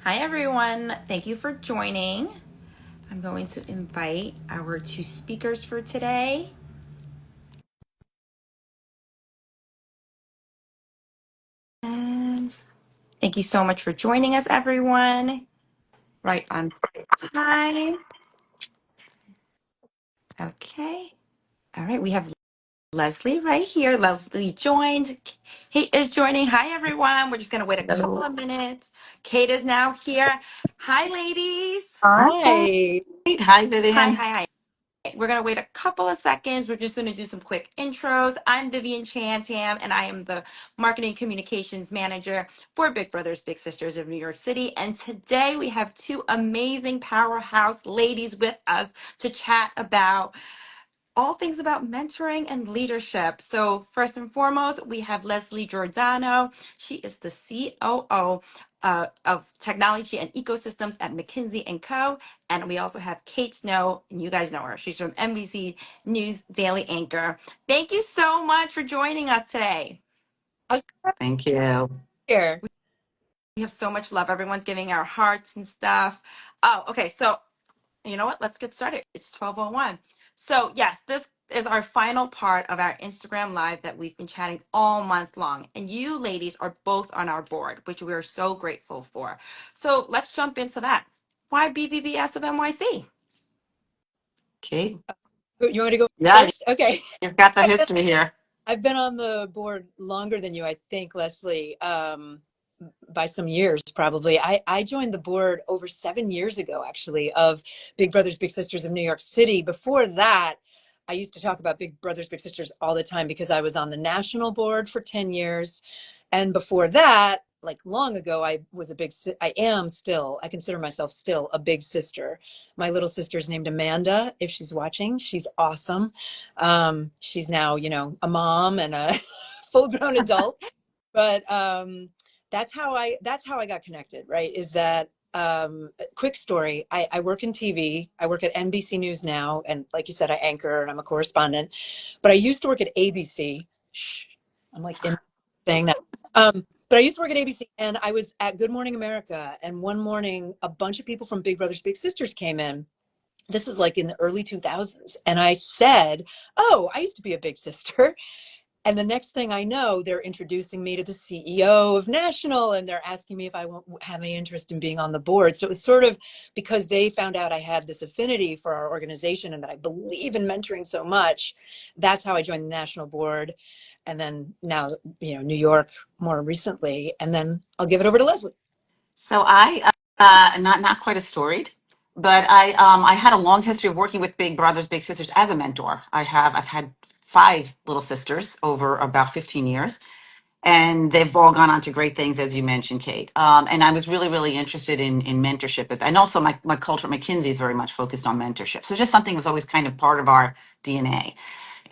Hi, everyone. Thank you for joining. I'm going to invite our two speakers for today. And thank you so much for joining us, everyone. Right on time. Okay. All right. We have Leslie right here. Leslie joined. Kate is joining. Hi, everyone. We're just going to wait a couple of minutes. Kate is now here. Hi, ladies. Hi, Hi. Kate. Hi, Hi, Vivian. hi, hi. We're going to wait a couple of seconds. We're just going to do some quick intros. I'm Vivian Chantam, and I am the Marketing Communications Manager for Big Brothers Big Sisters of New York City. And today we have two amazing powerhouse ladies with us to chat about all things about mentoring and leadership. So first and foremost, we have Leslie Giordano. She is the COO of Technology and Ecosystems at McKinsey Co. And we also have Kate Snow, and you guys know her. She's from NBC News Daily Anchor. Thank you so much for joining us today. I was Thank you. here. We have so much love. Everyone's giving our hearts and stuff. Oh, okay. So you know what? Let's get started. It's 12:01. So, yes, this is our final part of our Instagram live that we've been chatting all month long. And you ladies are both on our board, which we are so grateful for. So, let's jump into that. Why BBBS of NYC? Kate. You want me to go Yeah, first? Okay. you've got the I've been, history here. I've been on the board longer than you, I think, Leslie, by some years probably. I joined the board over 7 years ago, actually, of Big Brothers Big Sisters of New York City. Before that, I used to talk about Big Brothers Big Sisters all the time because I was on the national board for 10 years. And before that, like long ago, I am still, I consider myself still a big sister. My little sister's named Amanda. If she's watching, she's awesome. She's now, a mom and a full grown adult. But that's how I got connected, right? Is that quick story. I work in TV. I work at NBC News now. And like you said, I anchor and I'm a correspondent. But I used to work at ABC. Shh, I'm like saying that. But I used to work at ABC and I was at Good Morning America. And one morning, a bunch of people from Big Brothers Big Sisters came in. This is like in the early 2000s. And I said, "Oh, I used to be a big sister." And the next thing I know, they're introducing me to the CEO of National and they're asking me if I won't have any interest in being on the board. So it was sort of because they found out I had this affinity for our organization and that I believe in mentoring so much. That's how I joined the national board. And then now, New York more recently. And then I'll give it over to Leslie. So not quite as storied, but I had a long history of working with Big Brothers Big Sisters as a mentor. I've had five little sisters over about 15 years. And they've all gone on to great things, as you mentioned, Kate. And I was really, really interested in mentorship. And also my culture at McKinsey is very much focused on mentorship. So just something was always kind of part of our DNA.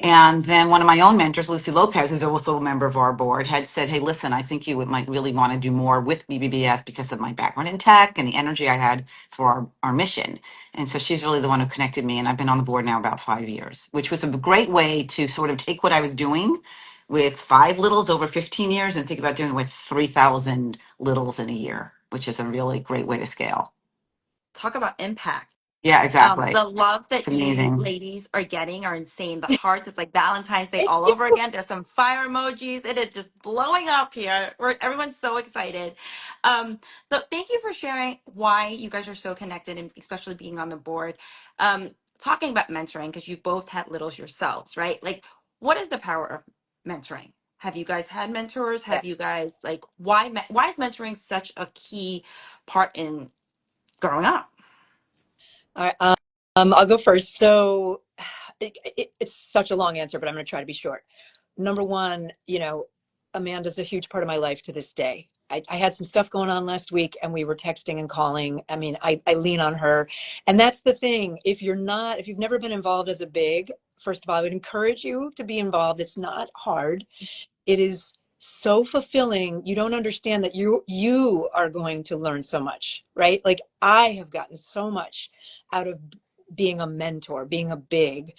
And then one of my own mentors, Lucy Lopez, who's also a member of our board, had said, "Hey, listen, I think you might really want to do more with BBBS because of my background in tech and the energy I had for our mission." And so she's really the one who connected me. And I've been on the board now about 5 years, which was a great way to sort of take what I was doing with five littles over 15 years and think about doing it with 3,000 littles in a year, which is a really great way to scale. Talk about impact. Yeah, exactly. The love It's that you amazing. ladies are getting are insane. The hearts, it's like Valentine's Day Thank all you. over again. There's some fire emojis. It is just blowing up here. Everyone's so excited. So thank you for sharing why you guys are so connected and especially being on the board. Talking about mentoring, because you both had littles yourselves, right? Like, what is the power of mentoring? Have you guys had mentors? Yeah. Have you guys why is mentoring such a key part in growing up? All right. I'll go first. So it's such a long answer, but I'm going to try to be short. Number one, Amanda's a huge part of my life to this day. I had some stuff going on last week and we were texting and calling. I mean, I lean on her. And that's the thing. If you've never been involved as a big, first of all, I would encourage you to be involved. It's not hard. It is so fulfilling. You don't understand that you are going to learn so much, right? Like I have gotten so much out of being a mentor, being a big.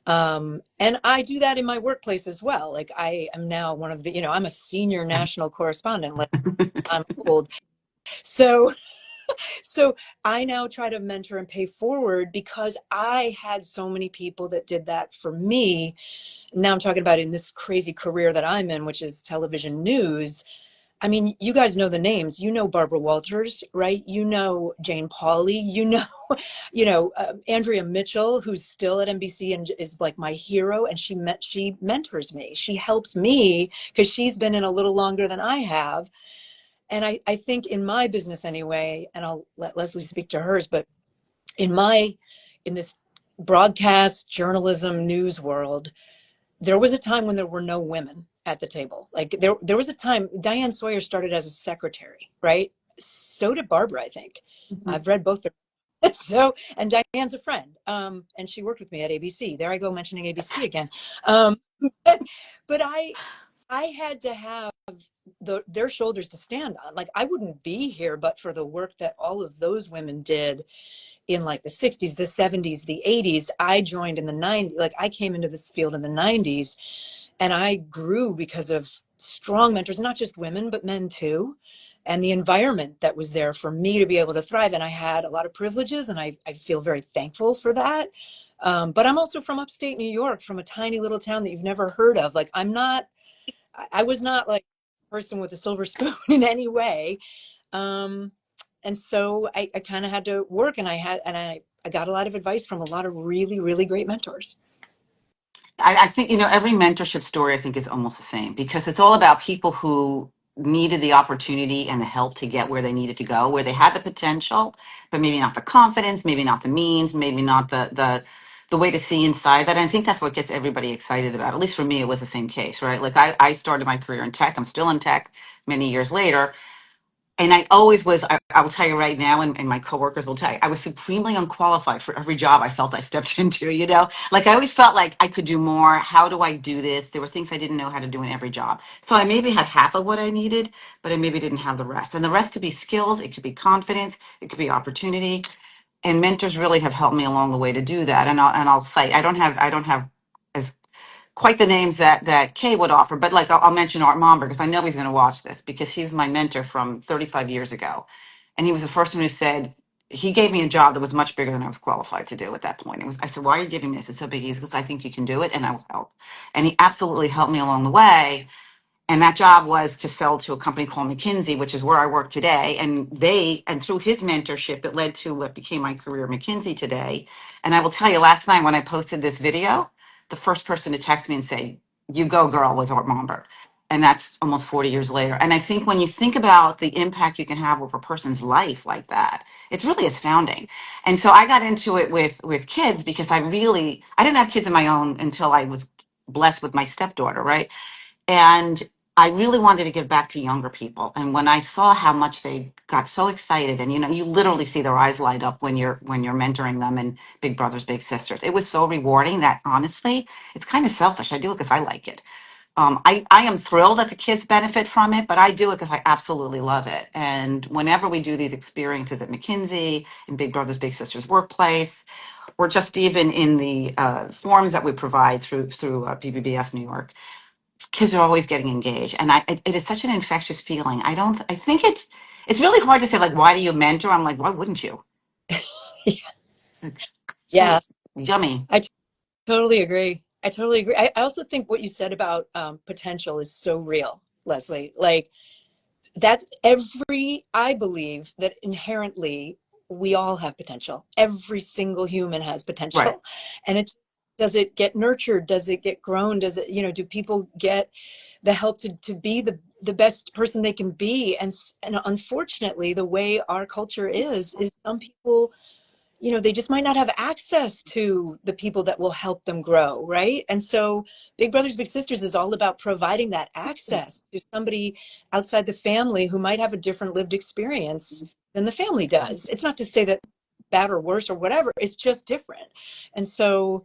And I do that in my workplace as well. Like I am now one of the, I'm a senior national correspondent. Like I'm old. So So I now try to mentor and pay forward because I had so many people that did that for me. Now I'm talking about in this crazy career that I'm in, which is television news. I mean, you guys know the names. You know Barbara Walters, right? You know Jane Pauley. You know, Andrea Mitchell, who's still at NBC and is like my hero. And she mentors me. She helps me because she's been in a little longer than I have. And I think in my business anyway, and I'll let Leslie speak to hers, but in this broadcast journalism news world, there was a time when there were no women at the table. Like there was a time Diane Sawyer started as a secretary, right? So did Barbara, I think. Mhm. I've read both their so, and Diane's a friend. And she worked with me at ABC. There I go mentioning ABC again. Um, but I had to have their shoulders to stand on. Like I wouldn't be here but for the work that all of those women did in like the 60s, the 70s, the 80s. I joined in the 90s. Like I came into this field in the 90s and I grew because of strong mentors, not just women, but men too. And the environment that was there for me to be able to thrive. And I had a lot of privileges and I feel very thankful for that. But I'm also from upstate New York, from a tiny little town that you've never heard of. Like I was not like a person with a silver spoon in any way. And so I kind of had to work and I got a lot of advice from a lot of really, really great mentors. I think, every mentorship story I think is almost the same because it's all about people who needed the opportunity and the help to get where they needed to go, where they had the potential, but maybe not the confidence, maybe not the means, maybe not the way to see inside that. And I think that's what gets everybody excited about. At least for me, it was the same case, right? Like I started my career in tech. I'm still in tech many years later. And I always was, I will tell you right now, and my coworkers will tell you, I was supremely unqualified for every job I felt I stepped into. Like I always felt like I could do more. How do I do this? There were things I didn't know how to do in every job. So I maybe had half of what I needed, but I maybe didn't have the rest. And the rest could be skills, it could be confidence, it could be opportunity. And mentors really have helped me along the way to do that. And I'll say, I don't have as quite the names that Kay would offer, but like I'll mention Art Momber because I know he's going to watch this because he was my mentor from 35 years ago, and he was the first one who said he gave me a job that was much bigger than I was qualified to do at that point. I said, "Why are you giving me this? It's so big." He goes, "I think you can do it, and I will help." And he absolutely helped me along the way. And that job was to sell to a company called McKinsey, which is where I work today. And through his mentorship, it led to what became my career, McKinsey today. And I will tell you, last night when I posted this video, the first person to text me and say, "You go, girl," was Art Mombert. And that's almost 40 years later. And I think when you think about the impact you can have over a person's life like that, it's really astounding. And so I got into it with kids because I didn't have kids of my own until I was blessed with my stepdaughter, right? And I really wanted to give back to younger people. And when I saw how much they got so excited, and you literally see their eyes light up when you're mentoring them and Big Brothers Big Sisters, it was so rewarding that honestly, it's kind of selfish. I do it because I like it. I am thrilled that the kids benefit from it, but I do it because I absolutely love it. And whenever we do these experiences at McKinsey, in Big Brothers Big Sisters workplace, or just even in the forums that we provide through BBBS New York, kids are always getting engaged, and it is such an infectious feeling. I think it's really hard to say, like, why do you mentor? I'm like, why wouldn't you? It's so Yeah, yummy. I totally agree. I totally agree. I also think what you said about potential is so real, Leslie. Like I believe that inherently we all have potential. Every single human has Right. potential. And does it get nurtured? Does it get grown? Does it, do people get the help to be the best person they can be? And unfortunately, the way our culture is some people, they just might not have access to the people that will help them grow, right? And so Big Brothers Big Sisters is all about providing that access to somebody outside the family who might have a different lived experience than the family does. It's not to say that bad or worse or whatever, it's just different. And so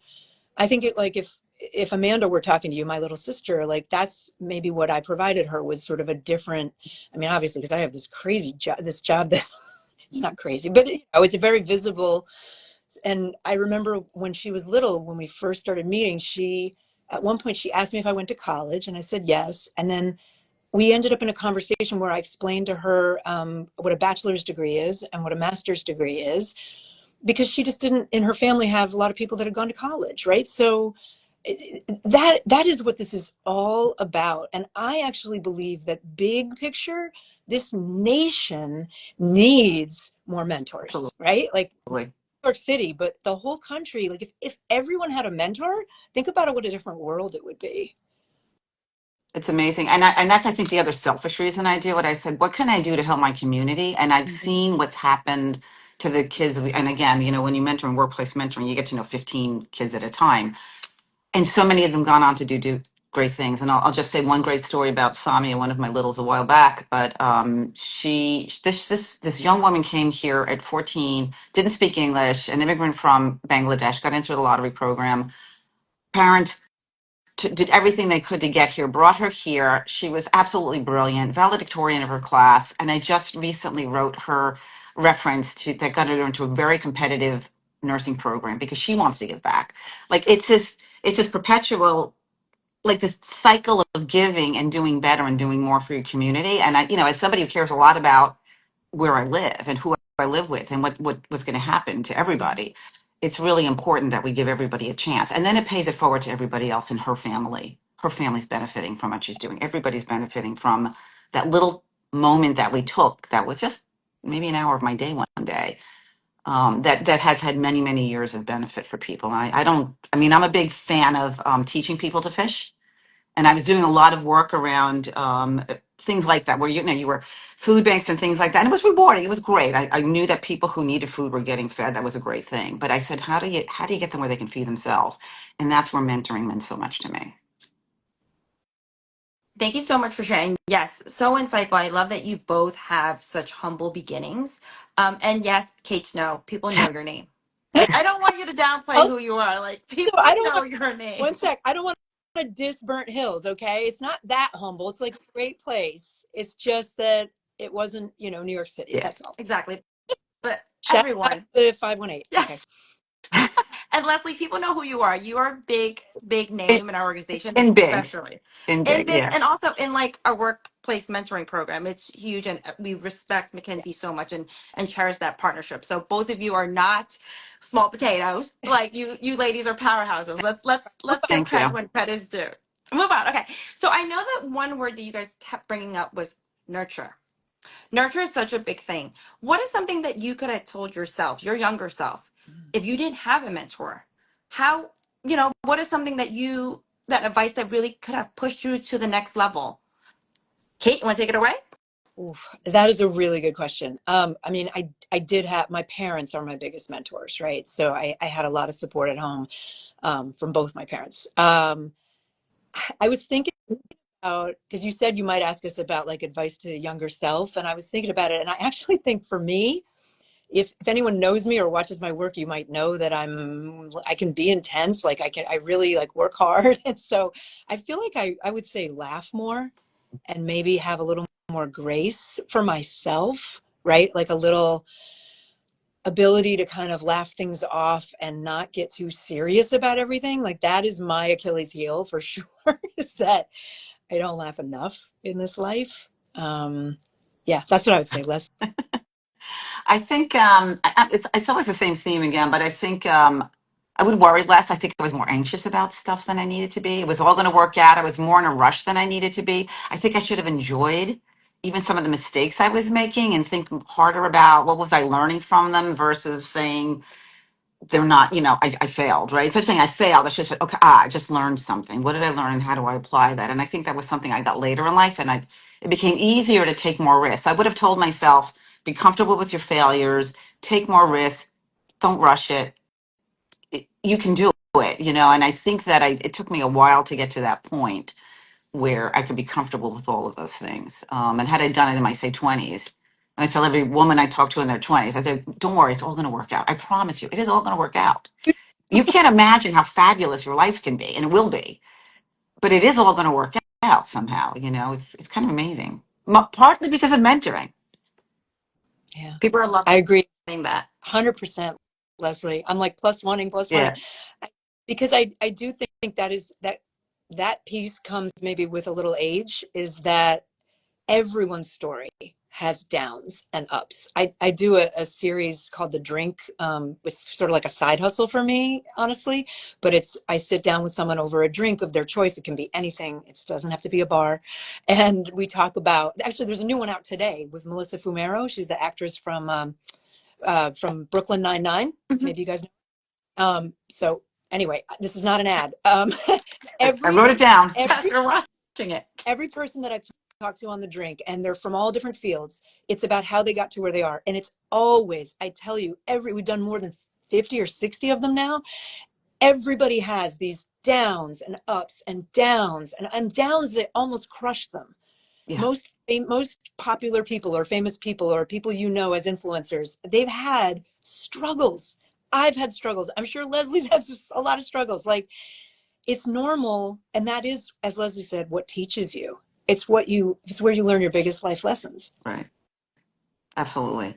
I think like if Amanda were talking to you, my little sister, like that's maybe what I provided her was sort of a different, I mean, obviously, because I have this crazy job, this job that it's not crazy, but it's a very visible. And I remember when she was little, when we first started meeting, at one point she asked me if I went to college and I said yes. And then we ended up in a conversation where I explained to her what a bachelor's degree is and what a master's degree is, because she just didn't in her family have a lot of people that had gone to college, right? So that is what this is all about. And I actually believe that big picture, this nation needs more mentors, right? Like Absolutely. New York City, but the whole country, like if everyone had a mentor, think about it, what a different world it would be. It's amazing. And that's, I think, the other selfish reason I do it. I said, what can I do to help my community? And I've seen what's happened to the kids. And again, when you mentor in workplace mentoring, you get to know 15 kids at a time. And so many of them gone on to do great things. And I'll just say one great story about Samia, one of my littles, a while back. But this young woman came here at 14, didn't speak English, an immigrant from Bangladesh, got into the lottery program. Parents did everything they could to get here, brought her here. She was absolutely brilliant, valedictorian of her class. And I just recently wrote her reference that got her into a very competitive nursing program because she wants to give back. Like it's this perpetual, like this cycle of giving and doing better and doing more for your community. And as somebody who cares a lot about where I live and who I live with and what's going to happen to everybody, it's really important that we give everybody a chance. And then it pays it forward to everybody else in her family. Her family's benefiting from what she's doing. Everybody's benefiting from that little moment that we took that was just maybe an hour of my day one day. That has had many, many years of benefit for people. I'm a big fan of teaching people to fish. And I was doing a lot of work around things like that, where you were food banks and things like that, and it was rewarding. It was great. I knew that people who needed food were getting fed. That was a great thing. But I said, how do you get them where they can feed themselves? And that's where mentoring meant so much to me. Thank you so much for sharing. Yes, so insightful. I love that you both have such humble beginnings. And yes, Kate Snow, people know your name. Like, I don't want you to downplay Also, who you are. Like, I people don't know want your name. one sec. I don't want to diss Burnt Hills. Okay. It's not that humble. It's like a great place. It's just that it wasn't, New York City. Yeah. That's all. Exactly. But Shout out everyone. to 518. Okay. Yes. And Leslie, people know who you are. You are a big, big in, name in our organization, in big, especially in in big, big, yeah. and also in like our workplace mentoring program. It's huge, and we respect McKinsey so much and cherish that partnership. So both of you are not small potatoes. Like you ladies are powerhouses. Let's give Thank credit you. when credit is due. Move on. Okay. So I know that one word that you guys kept bringing up was nurture. Nurture is such a big thing. What is something that you could have told yourself, your younger self, if you didn't have a mentor? How, what is something that advice that really could have pushed you to the next level? Kate, you want to take it away? Oof, that is a really good question. I mean, I did have, my parents are my biggest mentors, right? So I had a lot of support at home from both my parents. I was thinking about, because you said you might ask us about like advice to younger self, and I was thinking about it, and I actually think for me, if anyone knows me or watches my work, you might know that I can be intense. Like I really like work hard. And so I feel like I would say laugh more and maybe have a little more grace for myself, right? Like a little ability to kind of laugh things off and not get too serious about everything. Like that is my Achilles heel for sure, is that I don't laugh enough in this life. Yeah, that's what I would say. Less. I think it's always the same theme again, but I think I would worry less. I think I was more anxious about stuff than I needed to be. It was all going to work out. I was more in a rush than I needed to be. I think I should have enjoyed even some of the mistakes I was making and think harder about what was I learning from them versus saying they're not, I failed, right? Instead of saying I failed, I should say, okay, I just learned something. What did I learn and how do I apply that? And I think that was something I got later in life, and it became easier to take more risks. I would have told myself, be comfortable with your failures, take more risks, don't rush it. You can do it, and I think that it took me a while to get to that point where I could be comfortable with all of those things. And had I done it in my, say, 20s, and I tell every woman I talk to in their 20s, I say, don't worry, it's all going to work out. I promise you, it is all going to work out. You can't imagine how fabulous your life can be, and it will be, but it is all going to work out somehow. It's kind of amazing. Partly because of mentoring. Yeah, People are I loving agree. that. 100%, Leslie. I'm like plus one plus one, Yeah. because I do think that is that piece comes maybe with a little age, is that everyone's story has downs and ups. I do a series called The Drink. It's sort of like a side hustle for me, honestly. But I sit down with someone over a drink of their choice. It can be anything. It doesn't have to be a bar. And we talk about, actually, there's a new one out today with Melissa Fumero. She's the actress from Brooklyn Nine-Nine. Mhm. Maybe you guys know. So anyway, this is not an ad. I Every wrote it down. Yes, every we're watching it. every person that I've talked to on The Drink, and they're from all different fields, it's about how they got to where they are. And it's always, I tell you, we've done more than 50 or 60 of them now. Everybody has these downs and ups and downs and downs that almost crush them. Yeah, Most popular people or famous people or people you know as influencers, they've had struggles. I've had struggles. I'm sure Leslie's has a lot of struggles. Like, it's normal. And that is, as Leslie said, what teaches you. It's where you learn your biggest life lessons. right. Absolutely.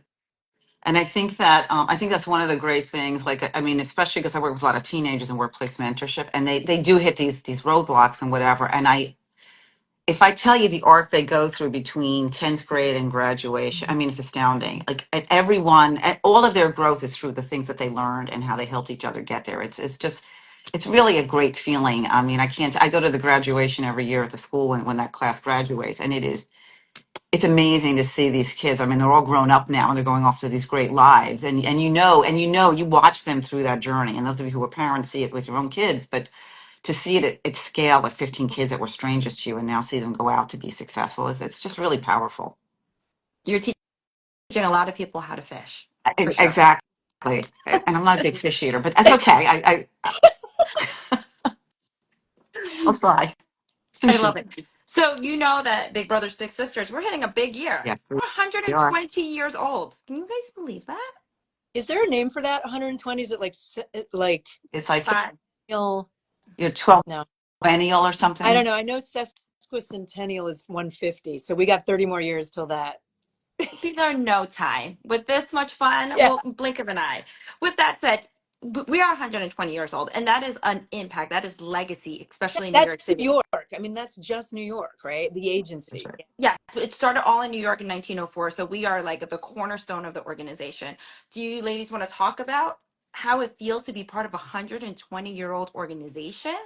And I think that's one of the great things. Like, I mean, especially because I work with a lot of teenagers in workplace mentorship, and they do hit these roadblocks and whatever. And if I tell you the arc they go through between 10th grade and graduation, I mean, it's astounding. Like, all of their growth is through the things that they learned and how they helped each other get there. It's really a great feeling. I mean, I go to the graduation every year at the school when that class graduates, and it's amazing to see these kids. I mean, they're all grown up now and they're going off to these great lives. You watch them through that journey. And those of you who are parents see it with your own kids, but to see it at scale with 15 kids that were strangers to you and now see them go out to be successful, it's just really powerful. You're teaching a lot of people how to fish, for sure. Exactly. And I'm not a big fish eater, but that's okay. I'll try. I love Sushi. it. So you know that Big Brothers Big Sisters, we're hitting a big year. Yes, We're we are. 120 years old. Can you guys believe that? Is there a name for that? 120? Is it like It's like Five. centennial? you're 12 No, biennial or I don't something. know. I know sesquicentennial is 150. So we got 30 more years till that. These are no time. With this much fun, Yeah. we'll blink of an eye. With that said, we are 120 years old, and that is an impact. That is legacy, especially in New That's York New City. York. I mean, that's just New York, right? The That's agency. right. Yes, it started all in New York in 1904, so we are like the cornerstone of the organization. Do you ladies want to talk about how it feels to be part of a 120-year-old organization?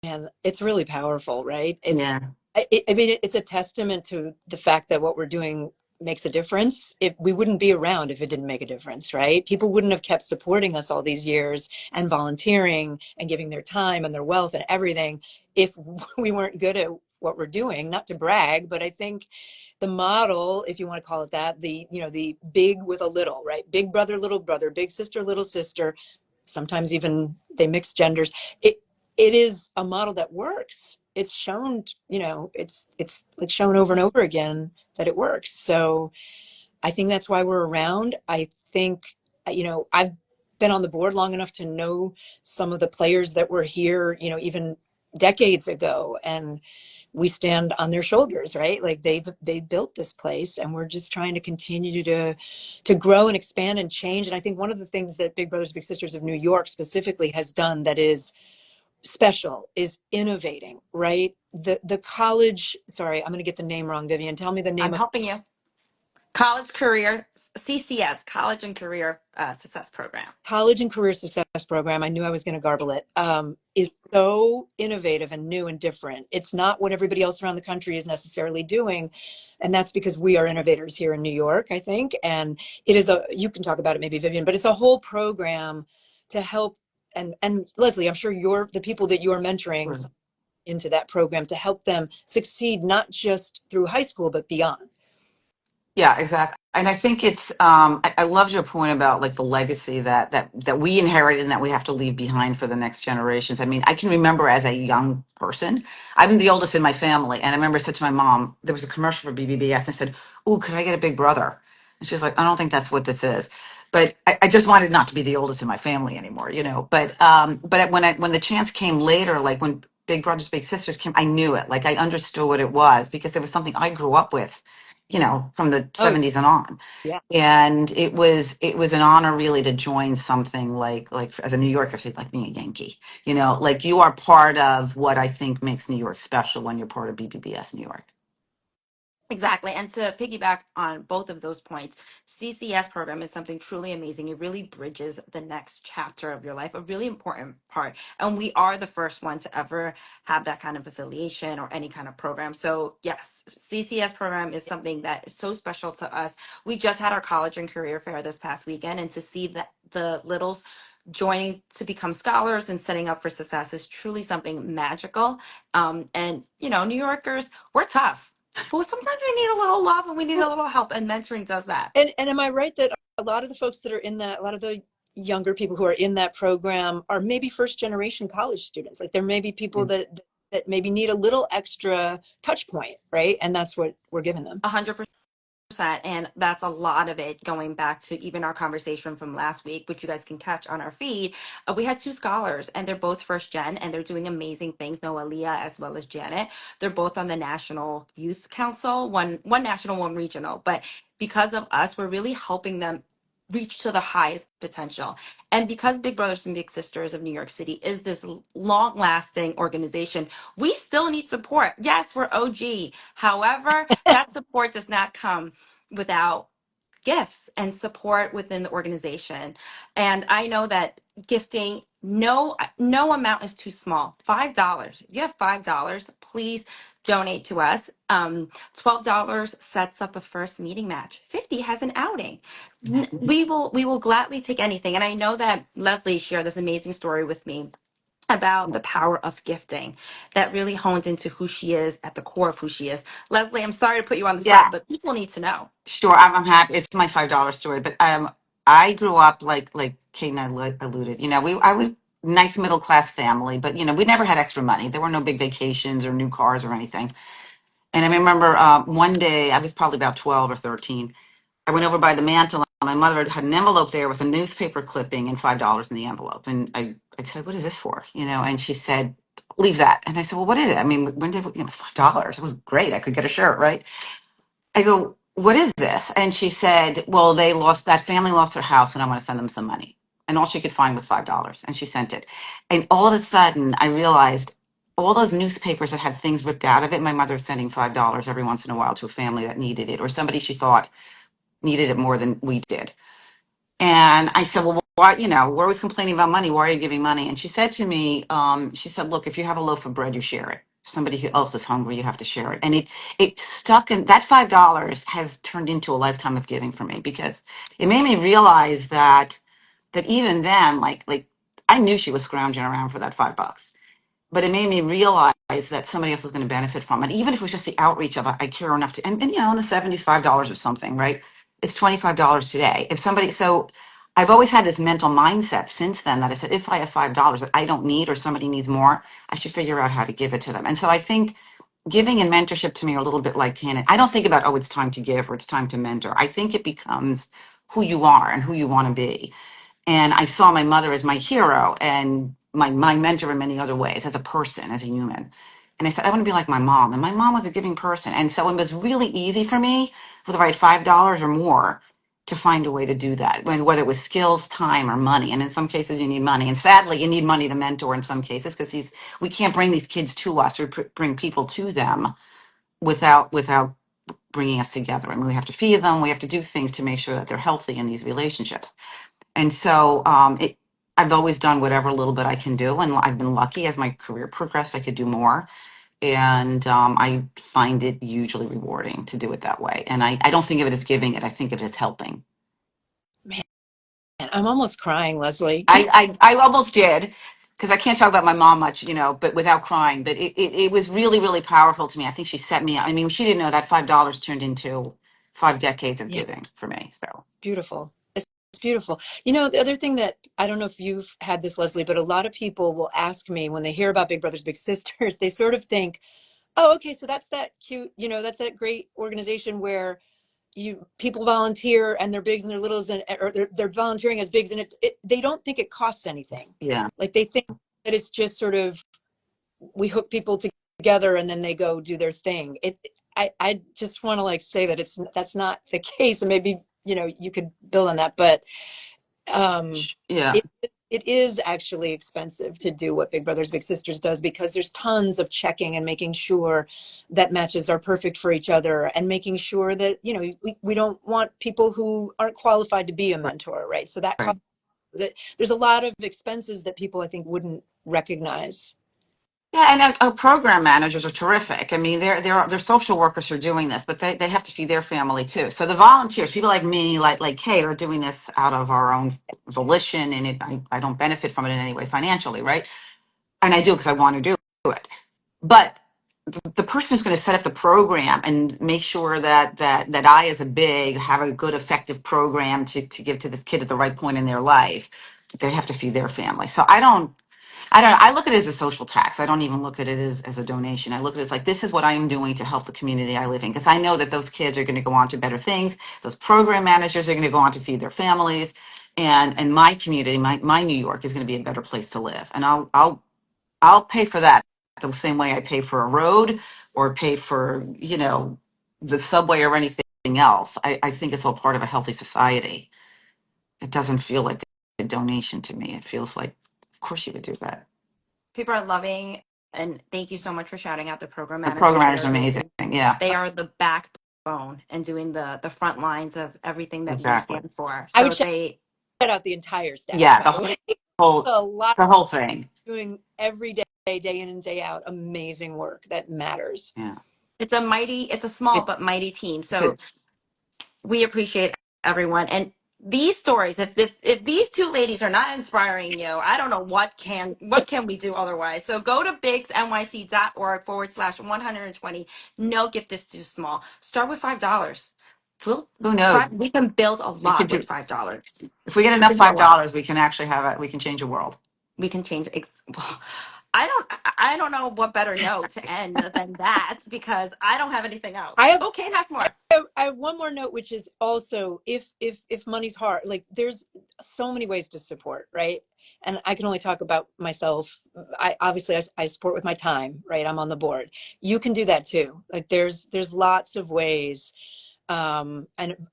Man, it's really powerful, right? Yeah. I mean, it's a testament to the fact that what we're doing makes a difference. We wouldn't be around if it didn't make a difference, right? People wouldn't have kept supporting us all these years and volunteering and giving their time and their wealth and everything if we weren't good at what we're doing. Not to brag, but I think the model, if you want to call it that, the big with a little, right? Big brother, big sister, little sister, sometimes even they mix genders. It is a model that works. It's shown, it's shown over and over again that it works. So I think that's why we're around. I think, I've been on the board long enough to know some of the players that were here, even decades ago, and we stand on their shoulders, right? Like they built this place, and we're just trying to continue to grow and expand and change. And I think one of the things that Big Brothers Big Sisters of New York specifically has done that is special is innovating, right? The college, sorry, I'm going to get the name wrong, Vivian. Tell me the I'm name of helping you. College Career, CCS, College and Career Success Program. College and Career Success Program. I knew I was going to garble it. Is so innovative and new and different. It's not what everybody else around the country is necessarily doing. And that's because we are innovators here in New York, I think. And you can talk about it maybe, Vivian, but it's a whole program to help. And Leslie, I'm sure the people that you're mentoring Right. into that program to help them succeed, not just through high school, but beyond. Yeah, exactly. And I think I loved your point about like the legacy that we inherit and that we have to leave behind for the next generations. I mean, I can remember as a young person, I'm the oldest in my family, and I remember I said to my mom, there was a commercial for BBBS, and I said, "Ooh, could I get a big brother?" And she was like, "I don't think that's what this is." But I just wanted not to be the oldest in my family anymore, you know. But when the chance came later, like when Big Brothers Big Sisters came, I knew it. Like I understood what it was because it was something I grew up with, you know, from the Oh, 70s and on. yeah. And it was an honor really to join something like as a New Yorker, say like being a Yankee, you know, like you are part of what I think makes New York special when you're part of BBBS New York. Exactly. And to piggyback on both of those points, CCS program is something truly amazing. It really bridges the next chapter of your life, a really important part. And we are the first one to ever have that kind of affiliation or any kind of program. So yes, CCS program is something that is so special to us. We just had our college and career fair this past weekend, and to see that the littles joining to become scholars and setting up for success is truly something magical. And New Yorkers, we're tough. But sometimes we need a little love and we need a little help, and mentoring does that. And am I right that a lot of the folks that are in that, a lot of the younger people who are in that program are maybe first generation college students? Like there may be people that maybe need a little extra touch point, right? And that's what we're giving them. 100%. And that's a lot of it, going back to even our conversation from last week, which you guys can catch on our feed. We had two scholars, and they're both first gen, and they're doing amazing things. Noelia as well as Janet. They're both on the National Youth Council, one national, one regional. But because of us, we're really helping them reach to the highest potential. And because Big Brothers and Big Sisters of New York City is this long lasting organization, we still need support. Yes, we're OG. However, that support does not come without gifts and support within the organization. And I know that gifting, no amount is too small. $5. If you have $5, please donate to us. $12 sets up a first meeting match. 50 has an outing. We will gladly take anything. And I know that Leslie shared this amazing story with me about the power of gifting that really honed into who she is at the core of who she is. Leslie, I'm sorry to put you on the spot, Yeah, but people need to know. sure. I'm happy. It's my $5 story, but I grew up like Kate and I alluded. I was nice middle class family, but we never had extra money. There were no big vacations or new cars or anything. And I remember one day I was probably about 12 or 13. I went over by the mantle, and my mother had an envelope there with a newspaper clipping and $5 in the envelope. And I said, "What is this for?" And she said, "Leave that." And I said, "Well, what is it? I mean, when did it was $5? It was great. I could get a shirt, right?" I go, "What is this?" And she said, "Well, that family lost their house, and I want to send them some money." And all she could find was $5. And she sent it. And all of a sudden, I realized all those newspapers that had things ripped out of it, my mother was sending $5 every once in a while to a family that needed it, or somebody she thought needed it more than we did. And I said, "Well, why, we're always complaining about money. Why are you giving money?" And she said to me, she said, "Look, if you have a loaf of bread, you share it. If somebody who else is hungry, you have to share it." And it stuck, and that $5 has turned into a lifetime of giving for me, because it made me realize that even then, like I knew she was scrounging around for that $5, but it made me realize that somebody else was going to benefit from it. Even if it was just the outreach of, I care enough to, and in the 70s, $5 was something, right? It's $25 today. So I've always had this mental mindset since then that I said, if I have $5 that I don't need, or somebody needs more, I should figure out how to give it to them. And so I think giving and mentorship to me are a little bit like canon. I don't think about, oh, it's time to give or it's time to mentor. I think it becomes who you are and who you want to be. And I saw my mother as my hero and my mentor in many other ways, as a person, as a human. And I said, I want to be like my mom. And my mom was a giving person. And so it was really easy for me, with the right $5 or more, to find a way to do that, whether it was skills, time, or money. And in some cases, you need money. And sadly, you need money to mentor in some cases, because we can't bring these kids to us, or bring people to them without bringing us together. I mean, we have to feed them. We have to do things to make sure that they're healthy in these relationships. And so I've always done whatever little bit I can do. And I've been lucky, as my career progressed, I could do more. And I find it hugely rewarding to do it that way. And I don't think of it as giving it. I think of it as helping. Man, I'm almost crying, Leslie. I almost did, because I can't talk about my mom much, but without crying. But it was really, really powerful to me. I think she set me up. I mean, she didn't know that $5 turned into 5 decades of Yeah, giving for me. So, beautiful. It's beautiful. The other thing that, I don't know if you've had this, Leslie, but a lot of people will ask me when they hear about Big Brothers Big Sisters, they sort of think, oh, okay, so that's that cute, that's that great organization where people volunteer and they're bigs and they're littles, or they're volunteering as bigs, and they don't think it costs anything. yeah. Like they think that it's just sort of, we hook people together and then they go do their thing. I just want to say that that's not the case, and maybe you could build on that, but Yeah. it is actually expensive to do what Big Brothers Big Sisters does, because there's tons of checking and making sure that matches are perfect for each other, and making sure that, you know, we don't want people who aren't qualified to be a mentor, right? So that Right. that there's a lot of expenses that people, I think, wouldn't recognize. Yeah, and program managers are terrific. I mean, they're social workers who are doing this, but they have to feed their family too. So the volunteers, people like me, like Kate, are doing this out of our own volition, and I don't benefit from it in any way financially, right? And I do because I want to do it. But the person who's going to set up the program and make sure that I, as a big, have a good, effective program to give to this kid at the right point in their life, they have to feed their family. So I don't know. I look at it as a social tax. I don't even look at it as a donation. I look at it as like, this is what I am doing to help the community I live in. Because I know that those kids are going to go on to better things. Those program managers are going to go on to feed their families. And my community, my New York is going to be a better place to live. And I'll pay for that the same way I pay for a road or pay for, the subway or anything else. I think it's all part of a healthy society. It doesn't feel like a donation to me. It feels like, of course you would do that. People are loving, and thank you so much for shouting out the program The managers that programmer's are amazing. amazing. Yeah, They are the backbone and doing the front lines of everything that we exactly. stand for. I So would if they, shout out the entire staff, Yeah, by the way. whole A lot the whole thing. doing every day, day in and day out, amazing work that matters. Yeah. it's a small It, but mighty team. So it's we appreciate everyone. And these stories, if these two ladies are not inspiring you, I don't know what can we do otherwise. So go to bigsnyc.org/120. No gift is too small. Start with $5. We'll who knows? we can build a We could lot with do $5. if we get We enough can do a lot. $5, we can actually have it. We can change the world. We can change well, I don't know what better note to end than that, because I don't have anything else. I have Okay, that's more. I have one more note, which is also, if money's hard, like there's so many ways to support, right? And I can only talk about myself. I obviously I support with my time, right? I'm on the board. You can do that too. Like there's lots of ways. And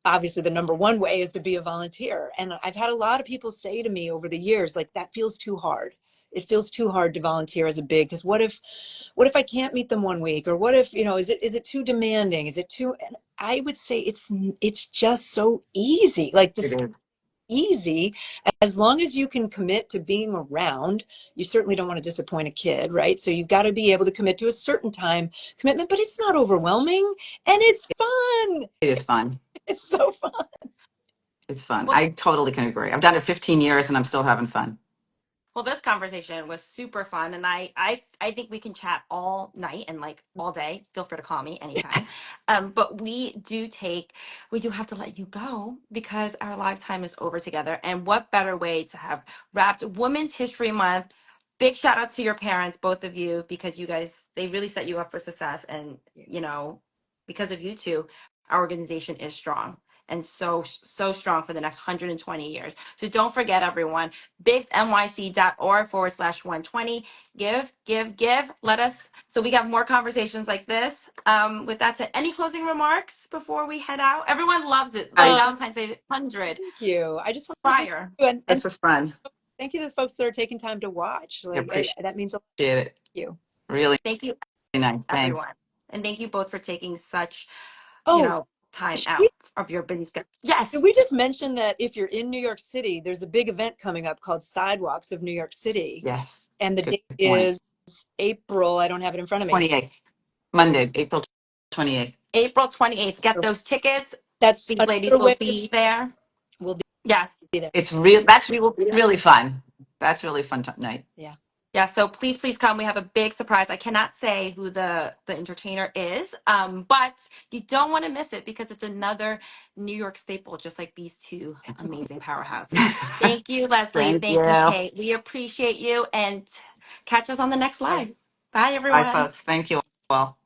obviously the number one way is to be a volunteer. And I've had a lot of people say to me over the years, like, that feels too hard. It feels too hard to volunteer as a big, because what if I can't meet them one week? Or what if, is it too demanding? Is it too, and I would say it's just so easy. Like It this is. easy, as long as you can commit to being around. You certainly don't want to disappoint a kid, right? So you've got to be able to commit to a certain time commitment, but it's not overwhelming, and it's fun. It is fun. It's so fun. It's fun. Well, I totally can agree. I've done it 15 years and I'm still having fun. Well, this conversation was super fun, and I think we can chat all night and like all day. Feel free to call me anytime. But we do have to let you go because our live time is over together. And what better way to have wrapped Women's History Month? Big shout out to your parents, both of you, because you guys, they really set you up for success, and because of you two, our organization is strong, and so strong for the next 120 years. So don't forget, everyone, bigsnyc.org/120. Give. Let us, so we got more conversations like this. With that said, any closing remarks before we head out? Everyone loves it. Like I Valentine's Day 100. Thank you. I just want to say thank Fire. you, and This was fun. thank you to the folks that are taking time to watch. I Like appreciate that means a lot it. to you. Really Thank you, nice. Thanks. everyone. And thank you both for taking such, Oh, time should we out of your busy schedule. Yes. Did we just mention that if you're in New York City, there's a big event coming up called Sidewalks of New York City, Yes. and the Good date point. is April. I don't have it in front of me. 28th. Monday, April 28th. April 28th. Get those tickets. That's These ladies another will way to be there. we'll Yes. be there. It's real. That's We will be there. really fun. That's really fun night. Yeah. Yeah, so please come. We have a big surprise. I cannot say who the entertainer is, but you don't want to miss it because it's another New York staple, just like these two amazing powerhouses. Thank you, Leslie. Thank Thank you, you. Kate. We appreciate you, and catch us on the next All right. live. Bye, Bye, everyone. folks. Thank you all.